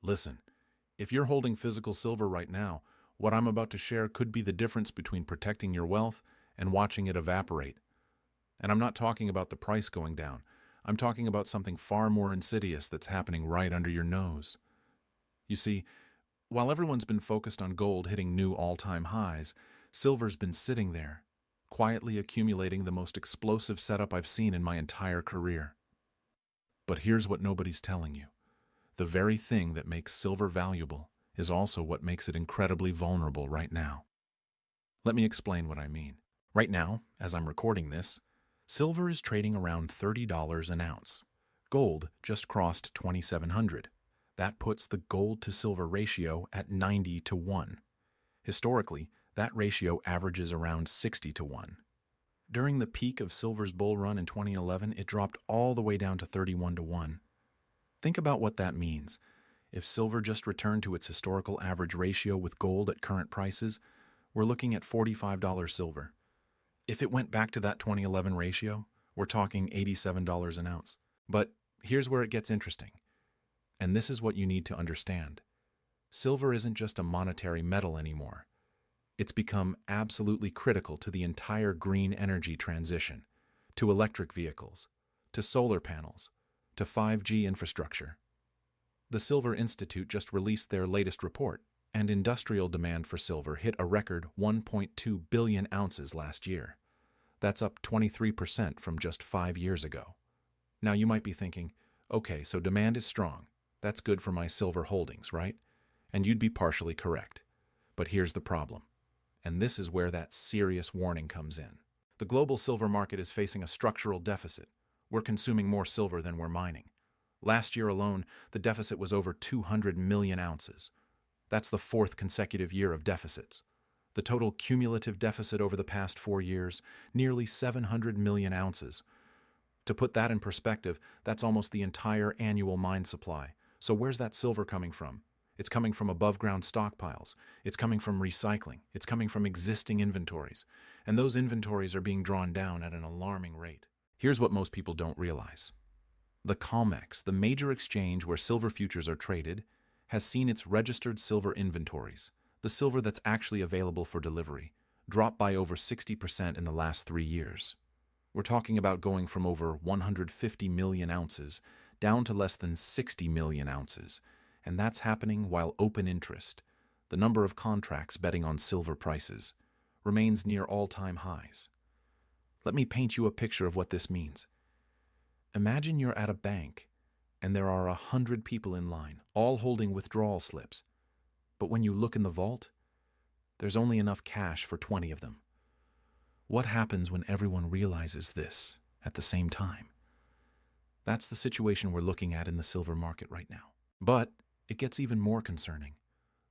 Listen, if you're holding physical silver right now, what I'm about to share could be the difference between protecting your wealth and watching it evaporate. And I'm not talking about the price going down. I'm talking about something far more insidious that's happening right under your nose. You see, while everyone's been focused on gold hitting new all-time highs, silver's been sitting there, quietly accumulating the most explosive setup I've seen in my entire career. But here's what nobody's telling you. The very thing that makes silver valuable is also what makes it incredibly vulnerable right now. Let me explain what I mean. Right now, as I'm recording this, silver is trading around $30 an ounce. Gold just crossed 2,700. That puts the gold to silver ratio at 90 to 1. Historically, that ratio averages around 60 to 1. During the peak of silver's bull run in 2011, it dropped all the way down to 31 to 1. Think about what that means. If silver just returned to its historical average ratio with gold at current prices, we're looking at $45 silver. If it went back to that 2011 ratio, we're talking $87 an ounce. But here's where it gets interesting. And this is what you need to understand. Silver isn't just a monetary metal anymore. It's become absolutely critical to the entire green energy transition, to electric vehicles, to solar panels, to 5G infrastructure. The Silver Institute just released their latest report, and industrial demand for silver hit a record 1.2 billion ounces last year. That's up 23% from just 5 years ago. Now you might be thinking, okay, so demand is strong. That's good for my silver holdings, right? And you'd be partially correct. But here's the problem. And this is where that serious warning comes in. The global silver market is facing a structural deficit. We're consuming more silver than we're mining. Last year alone, the deficit was over 200 million ounces. That's the fourth consecutive year of deficits. The total cumulative deficit over the past 4 years, nearly 700 million ounces. To put that in perspective, that's almost the entire annual mine supply. So where's that silver coming from? It's coming from above-ground stockpiles. It's coming from recycling. It's coming from existing inventories. And those inventories are being drawn down at an alarming rate. Here's what most people don't realize. The COMEX, the major exchange where silver futures are traded, has seen its registered silver inventories, the silver that's actually available for delivery, drop by over 60% in the last 3 years. We're talking about going from over 150 million ounces down to less than 60 million ounces, and that's happening while open interest, the number of contracts betting on silver prices, remains near all-time highs. Let me paint you a picture of what this means. Imagine you're at a bank, and there are 100 people in line, all holding withdrawal slips. But when you look in the vault, there's only enough cash for 20 of them. What happens when everyone realizes this at the same time? That's the situation we're looking at in the silver market right now. But it gets even more concerning.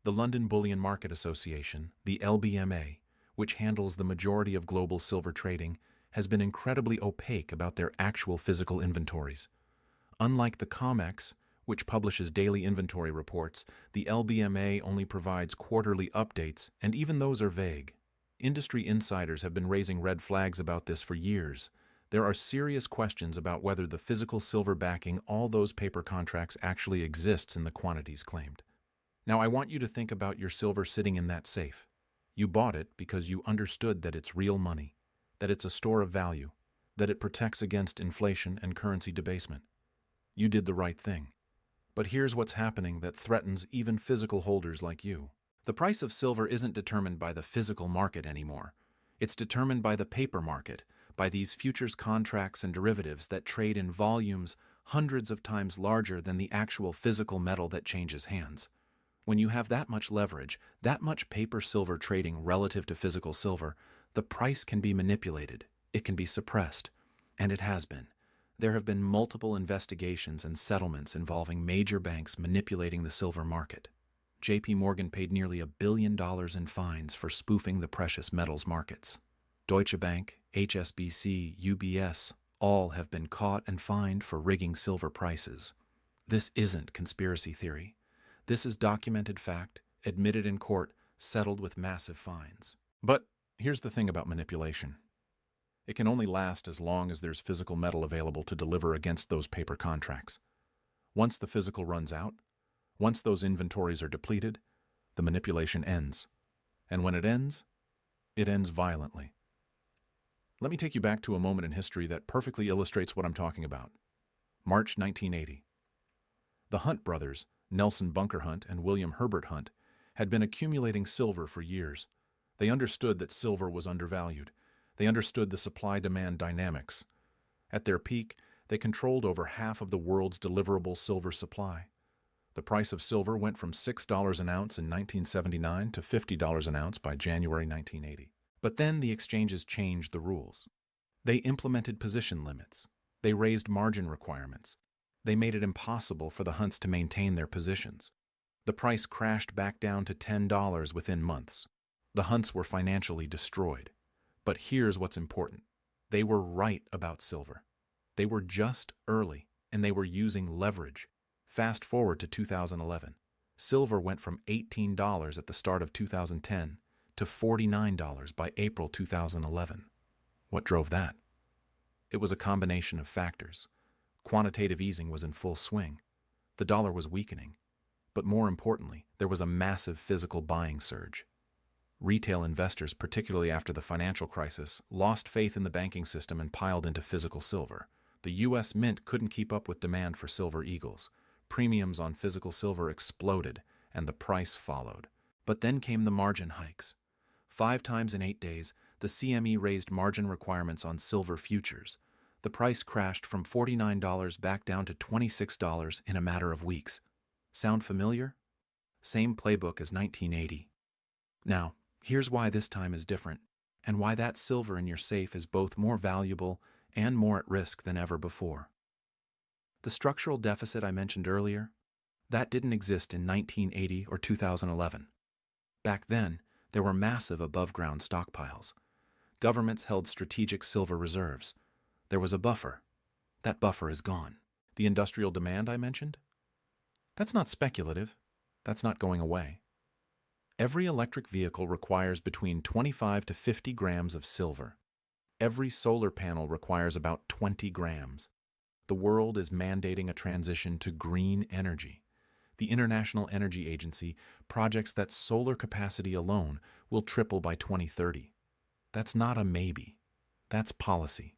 The London Bullion Market Association, the LBMA, which handles the majority of global silver trading, has been incredibly opaque about their actual physical inventories. Unlike the COMEX, which publishes daily inventory reports, the LBMA only provides quarterly updates, and even those are vague. Industry insiders have been raising red flags about this for years. There are serious questions about whether the physical silver backing all those paper contracts actually exists in the quantities claimed. Now, I want you to think about your silver sitting in that safe. You bought it because you understood that it's real money, that it's a store of value, that it protects against inflation and currency debasement. You did the right thing. But here's what's happening that threatens even physical holders like you. The price of silver isn't determined by the physical market anymore. It's determined by the paper market, by these futures contracts and derivatives that trade in volumes hundreds of times larger than the actual physical metal that changes hands. When you have that much leverage, that much paper silver trading relative to physical silver, the price can be manipulated, it can be suppressed, and it has been. There have been multiple investigations and settlements involving major banks manipulating the silver market. JP Morgan paid nearly $1 billion in fines for spoofing the precious metals markets. Deutsche Bank, HSBC, UBS, all have been caught and fined for rigging silver prices. This isn't conspiracy theory. This is documented fact, admitted in court, settled with massive fines. But here's the thing about manipulation. It can only last as long as there's physical metal available to deliver against those paper contracts. Once the physical runs out, Once those inventories are depleted, the manipulation ends. And when it ends violently. Let me take you back to a moment in history that perfectly illustrates what I'm talking about. March 1980. The Hunt brothers, Nelson Bunker Hunt and William Herbert Hunt, had been accumulating silver for years. They understood that silver was undervalued. They understood the supply-demand dynamics. At their peak, they controlled over half of the world's deliverable silver supply. The price of silver went from $6 an ounce in 1979 to $50 an ounce by January 1980. But then the exchanges changed the rules. They implemented position limits. They raised margin requirements. They made it impossible for the Hunts to maintain their positions. The price crashed back down to $10 within months. The Hunts were financially destroyed. But here's what's important. They were right about silver. They were just early, and they were using leverage. Fast forward to 2011. Silver went from $18 at the start of 2010 to $49 by April 2011. What drove that? It was a combination of factors. Quantitative easing was in full swing. The dollar was weakening. But more importantly, there was a massive physical buying surge. Retail investors, particularly after the financial crisis, lost faith in the banking system and piled into physical silver. The U.S. Mint couldn't keep up with demand for silver eagles. Premiums on physical silver exploded, and the price followed. But then came the margin hikes. 5 times in 8 days, the CME raised margin requirements on silver futures. The price crashed from $49 back down to $26 in a matter of weeks. Sound familiar? Same playbook as 1980. Now, here's why this time is different, and why that silver in your safe is both more valuable and more at risk than ever before. The structural deficit I mentioned earlier, that didn't exist in 1980 or 2011. Back then, there were massive above-ground stockpiles. Governments held strategic silver reserves. There was a buffer. That buffer is gone. The industrial demand I mentioned? That's not speculative. That's not going away. Every electric vehicle requires between 25 to 50 grams of silver. Every solar panel requires about 20 grams. The world is mandating a transition to green energy. The International Energy Agency projects that solar capacity alone will triple by 2030. That's not a maybe. That's policy.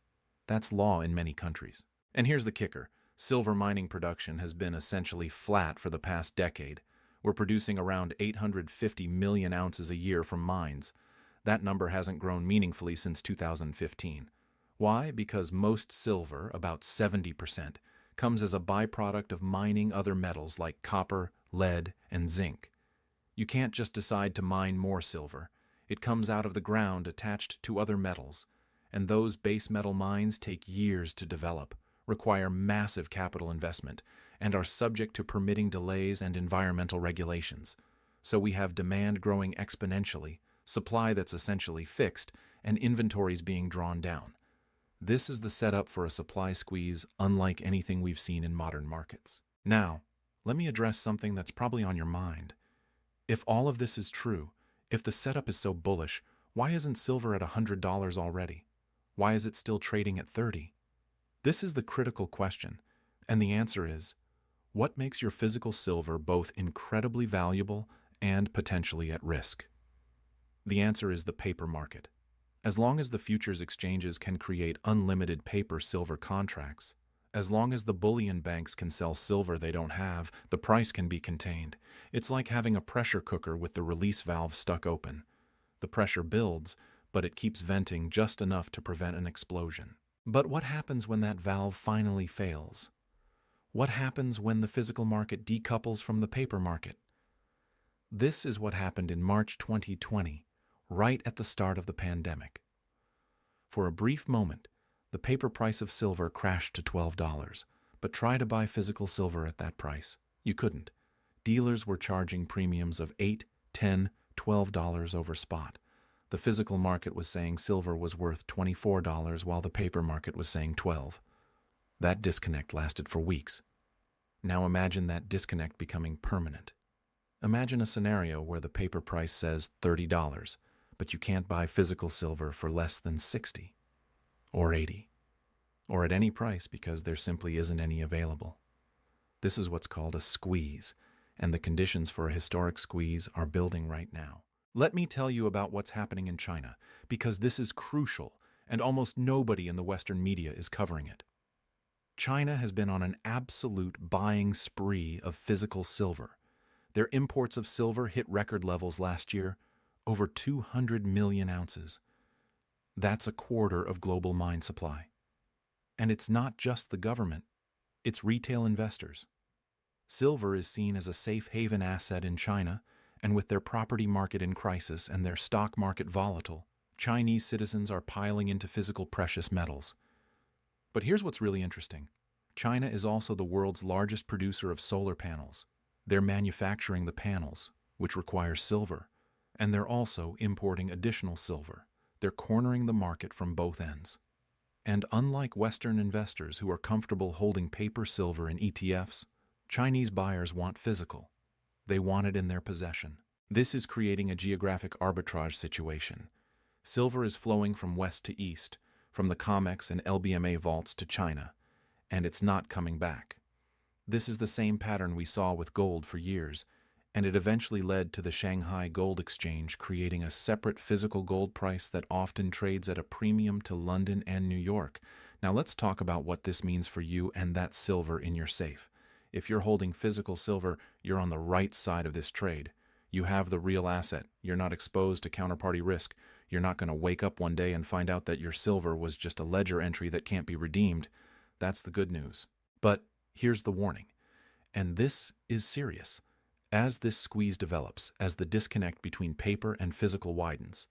That's law in many countries. And here's the kicker. Silver mining production has been essentially flat for the past decade. We're producing around 850 million ounces a year from mines. That number hasn't grown meaningfully since 2015. Why? Because most silver, about 70%, comes as a byproduct of mining other metals like copper, lead, and zinc. You can't just decide to mine more silver. It comes out of the ground attached to other metals, and those base metal mines take years to develop, require massive capital investment, and are subject to permitting delays and environmental regulations. So we have demand growing exponentially, supply that's essentially fixed, and inventories being drawn down. This is the setup for a supply squeeze unlike anything we've seen in modern markets. Now, let me address something that's probably on your mind. If all of this is true, if the setup is so bullish, why isn't silver at $100 already? Why is it still trading at $30? This is the critical question, and the answer is, what makes your physical silver both incredibly valuable and potentially at risk? The answer is the paper market. As long as the futures exchanges can create unlimited paper silver contracts, as long as the bullion banks can sell silver they don't have, the price can be contained. It's like having a pressure cooker with the release valve stuck open. The pressure builds, but it keeps venting just enough to prevent an explosion. But what happens when that valve finally fails? What happens when the physical market decouples from the paper market? This is what happened in March 2020. Right at the start of the pandemic. For a brief moment, the paper price of silver crashed to $12, but try to buy physical silver at that price. You couldn't. Dealers were charging premiums of $8, $10, $12 over spot. The physical market was saying silver was worth $24 while the paper market was saying $12. That disconnect lasted for weeks. Now imagine that disconnect becoming permanent. Imagine a scenario where the paper price says $30, but you can't buy physical silver for less than $60 or $80, or at any price because there simply isn't any available. This is what's called a squeeze. and the conditions for a historic squeeze are building right now. Let me tell you about what's happening in China, because this is crucial, and almost nobody in the Western media is covering it. China has been on an absolute buying spree of physical silver. Their imports of silver hit record levels last year, over 200 million ounces. That's a quarter of global mine supply. And it's not just the government, it's retail investors. Silver is seen as a safe haven asset in China, and with their property market in crisis and their stock market volatile, Chinese citizens are piling into physical precious metals. But here's what's really interesting. China is also the world's largest producer of solar panels. They're manufacturing the panels, which requires silver, and they're also importing additional silver. They're cornering the market from both ends. And unlike Western investors who are comfortable holding paper silver in ETFs, Chinese buyers want physical. They want it in their possession. This is creating a geographic arbitrage situation. Silver is flowing from west to east, from the COMEX and LBMA vaults to China, and it's not coming back. This is the same pattern we saw with gold for years, and it eventually led to the Shanghai Gold Exchange creating a separate physical gold price that often trades at a premium to London and New York. Now let's talk about what this means for you and that silver in your safe. If you're holding physical silver, you're on the right side of this trade. You have the real asset. You're not exposed to counterparty risk. You're not going to wake up one day and find out that your silver was just a ledger entry that can't be redeemed. That's the good news. But here's the warning, and this is serious. As this squeeze develops, as the disconnect between paper and physical widens,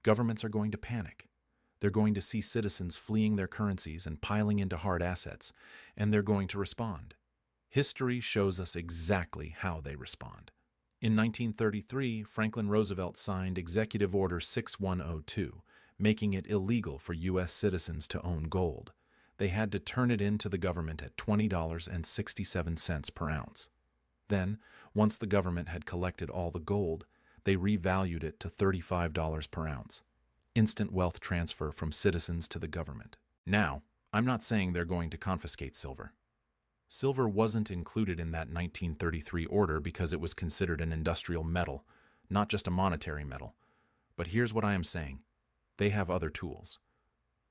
governments are going to panic. They're going to see citizens fleeing their currencies and piling into hard assets, and they're going to respond. History shows us exactly how they respond. In 1933, Franklin Roosevelt signed Executive Order 6102, making it illegal for U.S. citizens to own gold. They had to turn it in to the government at $20.67 per ounce. Then, once the government had collected all the gold, they revalued it to $35 per ounce. Instant wealth transfer from citizens to the government. Now, I'm not saying they're going to confiscate silver. Silver wasn't included in that 1933 order because it was considered an industrial metal, not just a monetary metal. But here's what I am saying. They have other tools.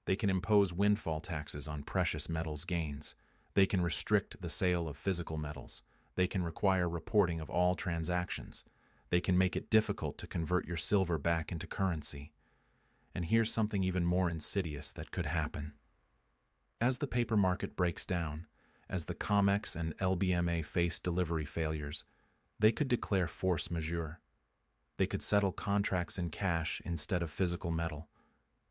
They can impose windfall taxes on precious metals gains. They can restrict the sale of physical metals. They can require reporting of all transactions. They can make it difficult to convert your silver back into currency. And here's something even more insidious that could happen. As the paper market breaks down, as the COMEX and LBMA face delivery failures, they could declare force majeure. They could settle contracts in cash instead of physical metal,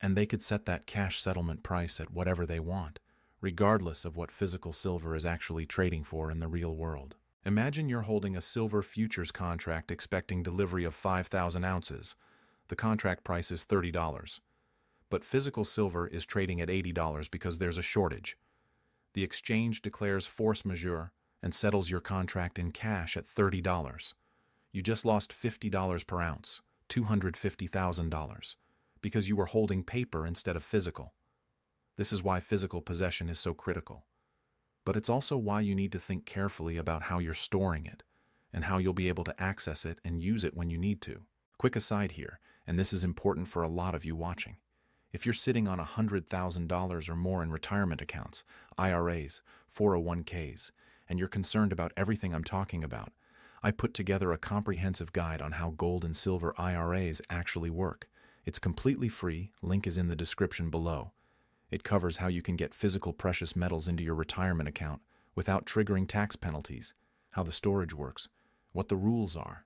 and they could set that cash settlement price at whatever they want, regardless of what physical silver is actually trading for in the real world. Imagine you're holding a silver futures contract expecting delivery of 5,000 ounces. The contract price is $30, but physical silver is trading at $80 because there's a shortage. The exchange declares force majeure and settles your contract in cash at $30. You just lost $50 per ounce, $250,000, because you were holding paper instead of physical. This is why physical possession is so critical. But it's also why you need to think carefully about how you're storing it and how you'll be able to access it and use it when you need to. Quick aside here, and this is important for a lot of you watching. If you're sitting on $100,000 or more in retirement accounts, IRAs, 401ks, and you're concerned about everything I'm talking about, I put together a comprehensive guide on how gold and silver IRAs actually work. It's completely free, link is in the description below. It covers how you can get physical precious metals into your retirement account without triggering tax penalties, how the storage works, what the rules are.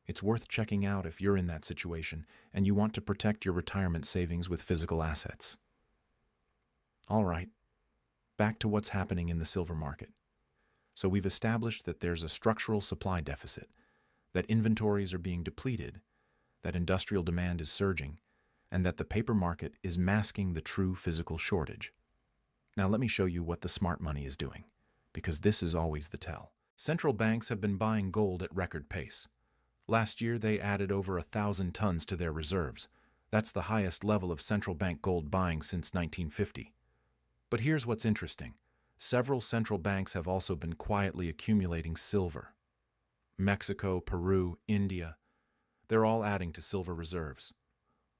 It's worth checking out if you're in that situation and you want to protect your retirement savings with physical assets. All right, back to what's happening in the silver market. So we've established that there's a structural supply deficit, that inventories are being depleted, that industrial demand is surging, and that the paper market is masking the true physical shortage. Now let me show you what the smart money is doing, because this is always the tell. Central banks have been buying gold at record pace. Last year, they added over 1,000 tons to their reserves. That's the highest level of central bank gold buying since 1950. But here's what's interesting. Several central banks have also been quietly accumulating silver. Mexico, Peru, India, they're all adding to silver reserves.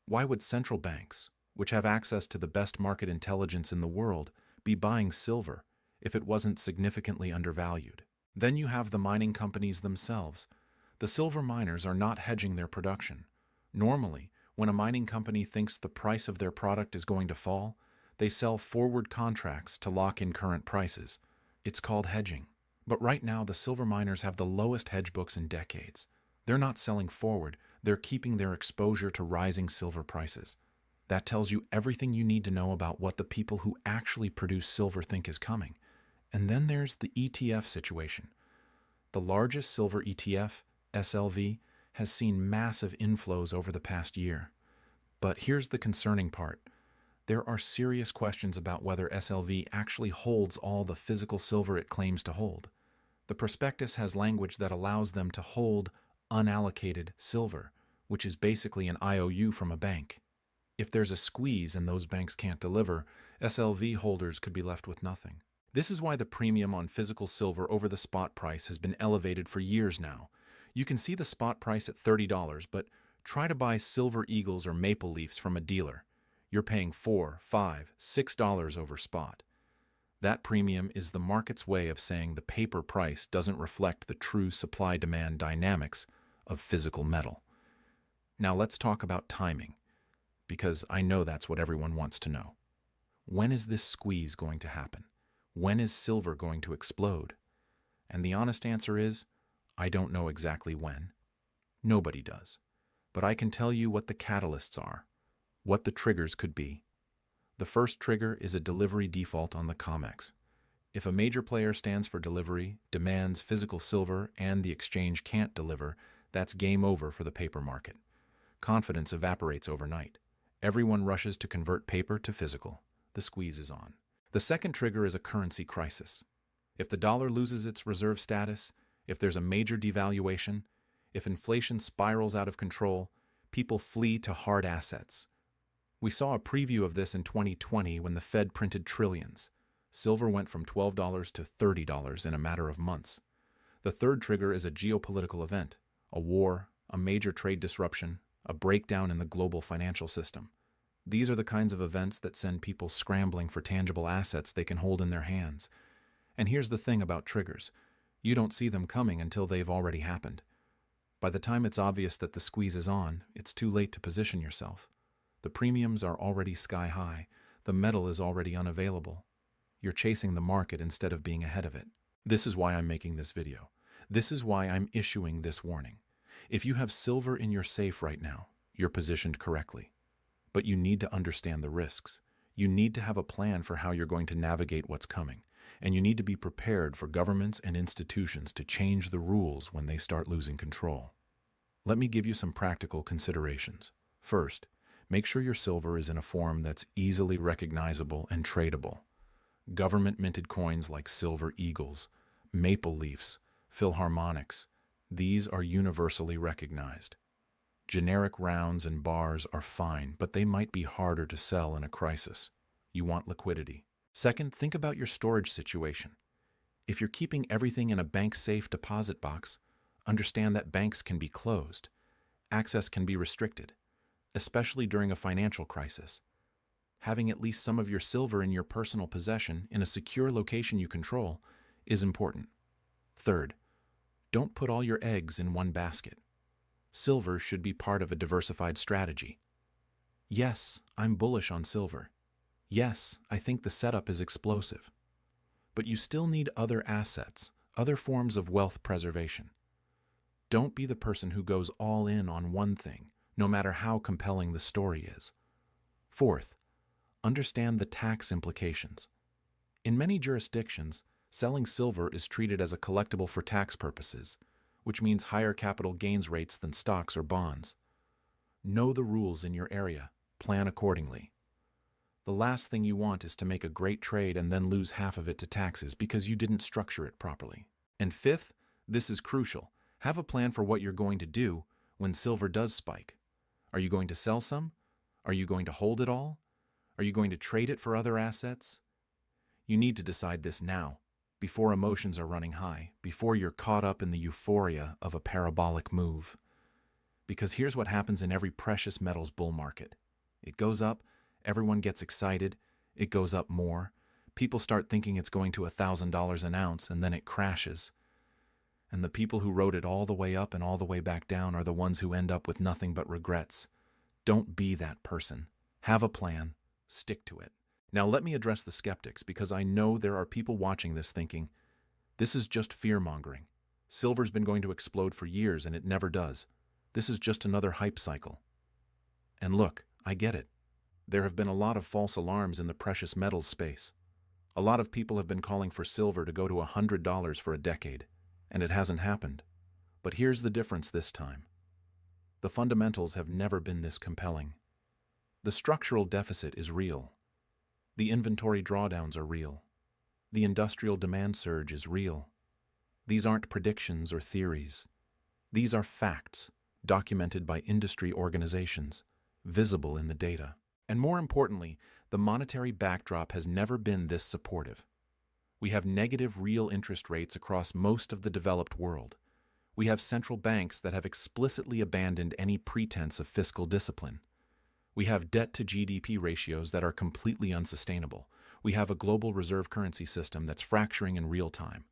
Why would central banks, which have access to the best market intelligence in the world, be buying silver if it wasn't significantly undervalued? Then you have the mining companies themselves. The silver miners are not hedging their production. Normally, when a mining company thinks the price of their product is going to fall, they sell forward contracts to lock in current prices. It's called hedging. But right now, the silver miners have the lowest hedge books in decades. They're not selling forward, they're keeping their exposure to rising silver prices. That tells you everything you need to know about what the people who actually produce silver think is coming. And then there's the ETF situation. The largest silver ETF, SLV, has seen massive inflows over the past year. But here's the concerning part. There are serious questions about whether SLV actually holds all the physical silver it claims to hold. The prospectus has language that allows them to hold unallocated silver, which is basically an IOU from a bank. If there's a squeeze and those banks can't deliver, SLV holders could be left with nothing. This is why the premium on physical silver over the spot price has been elevated for years now. You can see the spot price at $30, but try to buy silver eagles or maple leafs from a dealer. You're paying $4, $5, $6 over spot. That premium is the market's way of saying the paper price doesn't reflect the true supply-demand dynamics of physical metal. Now let's talk about timing, because I know that's what everyone wants to know. When is this squeeze going to happen? When is silver going to explode? And the honest answer is, I don't know exactly when. Nobody does. But I can tell you what the catalysts are, what the triggers could be. The first trigger is a delivery default on the COMEX. If a major player stands for delivery, demands physical silver, and the exchange can't deliver, that's game over for the paper market. Confidence evaporates overnight. Everyone rushes to convert paper to physical. The squeeze is on. The second trigger is a currency crisis. If the dollar loses its reserve status, if there's a major devaluation, if inflation spirals out of control, people flee to hard assets. We saw a preview of this in 2020 when the Fed printed trillions. Silver went from $12 to $30 in a matter of months. The third trigger is a geopolitical event, a war, a major trade disruption, a breakdown in the global financial system. These are the kinds of events that send people scrambling for tangible assets they can hold in their hands. And here's the thing about triggers. You don't see them coming until they've already happened. By the time it's obvious that the squeeze is on, it's too late to position yourself. The premiums are already sky high. The metal is already unavailable. You're chasing the market instead of being ahead of it. This is why I'm making this video. This is why I'm issuing this warning. If you have silver in your safe right now, you're positioned correctly. But you need to understand the risks. You need to have a plan for how you're going to navigate what's coming. And you need to be prepared for governments and institutions to change the rules when they start losing control. Let me give you some practical considerations. First, make sure your silver is in a form that's easily recognizable and tradable. Government-minted coins like silver eagles, maple leafs, philharmonics, these are universally recognized. Generic rounds and bars are fine, but they might be harder to sell in a crisis. You want liquidity. Second, think about your storage situation. If you're keeping everything in a bank-safe deposit box, understand that banks can be closed. Access can be restricted, especially during a financial crisis. Having at least some of your silver in your personal possession in a secure location you control is important. Third, don't put all your eggs in one basket. Silver should be part of a diversified strategy. Yes, I'm bullish on silver. Yes, I think the setup is explosive. But you still need other assets, other forms of wealth preservation. Don't be the person who goes all in on one thing, no matter how compelling the story is. Fourth, understand the tax implications. In many jurisdictions, selling silver is treated as a collectible for tax purposes, which means higher capital gains rates than stocks or bonds. Know the rules in your area. Plan accordingly. The last thing you want is to make a great trade and then lose half of it to taxes because you didn't structure it properly. And fifth, this is crucial. Have a plan for what you're going to do when silver does spike. Are you going to sell some? Are you going to hold it all? Are you going to trade it for other assets? You need to decide this now, before emotions are running high, before you're caught up in the euphoria of a parabolic move. Because here's what happens in every precious metals bull market. It goes up, everyone gets excited, it goes up more. People start thinking it's going to $1,000 an ounce, and then it crashes. And the people who rode it all the way up and all the way back down are the ones who end up with nothing but regrets. Don't be that person. Have a plan. Stick to it. Now let me address the skeptics, because I know there are people watching this thinking, this is just fear-mongering. Silver's been going to explode for years and it never does. This is just another hype cycle. And look, I get it. There have been a lot of false alarms in the precious metals space. A lot of people have been calling for silver to go to $100 for a decade, and it hasn't happened. But here's the difference this time. The fundamentals have never been this compelling. The structural deficit is real. The inventory drawdowns are real. The industrial demand surge is real. These aren't predictions or theories. These are facts, documented by industry organizations, visible in the data. And more importantly, the monetary backdrop has never been this supportive. We have negative real interest rates across most of the developed world. We have central banks that have explicitly abandoned any pretense of fiscal discipline. We have debt-to-GDP ratios that are completely unsustainable. We have a global reserve currency system that's fracturing in real time.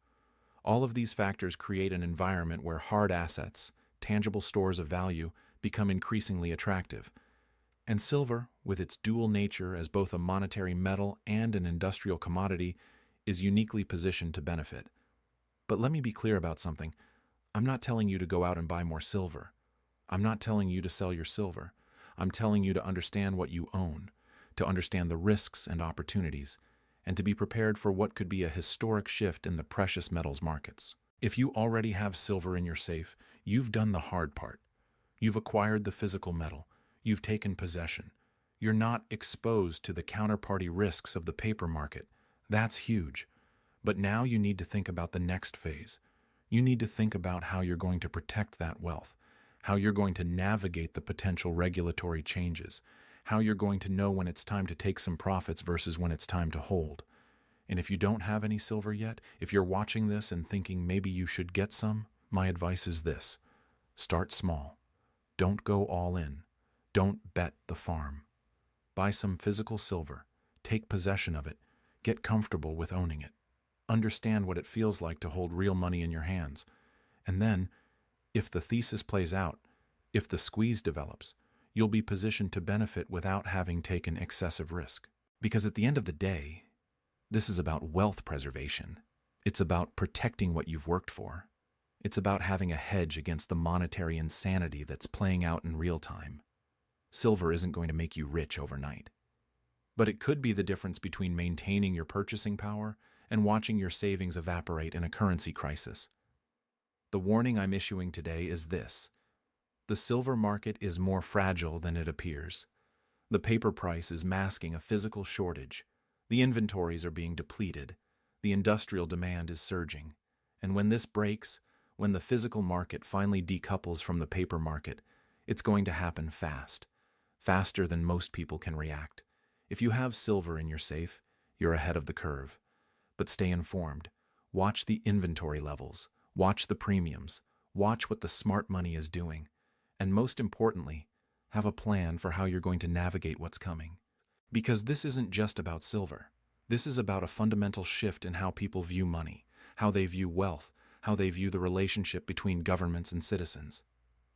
All of these factors create an environment where hard assets, tangible stores of value, become increasingly attractive. And silver, with its dual nature as both a monetary metal and an industrial commodity, is uniquely positioned to benefit. But let me be clear about something. I'm not telling you to go out and buy more silver. I'm not telling you to sell your silver. I'm telling you to understand what you own, to understand the risks and opportunities, and to be prepared for what could be a historic shift in the precious metals markets. If you already have silver in your safe, you've done the hard part. You've acquired the physical metal. You've taken possession. You're not exposed to the counterparty risks of the paper market. That's huge. But now you need to think about the next phase. You need to think about how you're going to protect that wealth, how you're going to navigate the potential regulatory changes, how you're going to know when it's time to take some profits versus when it's time to hold. And if you don't have any silver yet, if you're watching this and thinking maybe you should get some, my advice is this: start small. Don't go all in. Don't bet the farm. Buy some physical silver. Take possession of it. Get comfortable with owning it. Understand what it feels like to hold real money in your hands. And then, if the thesis plays out, if the squeeze develops, you'll be positioned to benefit without having taken excessive risk. Because at the end of the day, this is about wealth preservation. It's about protecting what you've worked for. It's about having a hedge against the monetary insanity that's playing out in real time. Silver isn't going to make you rich overnight. But it could be the difference between maintaining your purchasing power and watching your savings evaporate in a currency crisis. The warning I'm issuing today is this: the silver market is more fragile than it appears. The paper price is masking a physical shortage. The inventories are being depleted. The industrial demand is surging. And when this breaks, when the physical market finally decouples from the paper market, it's going to happen fast, faster than most people can react. If you have silver in your safe, you're ahead of the curve. But stay informed. Watch the inventory levels. Watch the premiums. Watch what the smart money is doing. And most importantly, have a plan for how you're going to navigate what's coming. Because this isn't just about silver. This is about a fundamental shift in how people view money, how they view wealth, how they view the relationship between governments and citizens.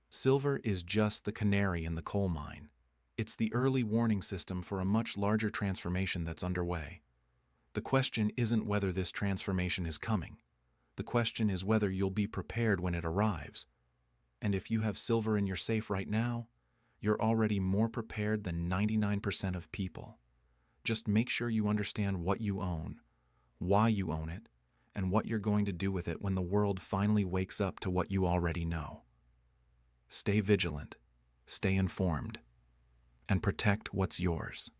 Silver is just the canary in the coal mine. It's the early warning system for a much larger transformation that's underway. The question isn't whether this transformation is coming. The question is whether you'll be prepared when it arrives. And if you have silver in your safe right now, you're already more prepared than 99% of people. Just make sure you understand what you own, why you own it, and what you're going to do with it when the world finally wakes up to what you already know. Stay vigilant, stay informed, and protect what's yours.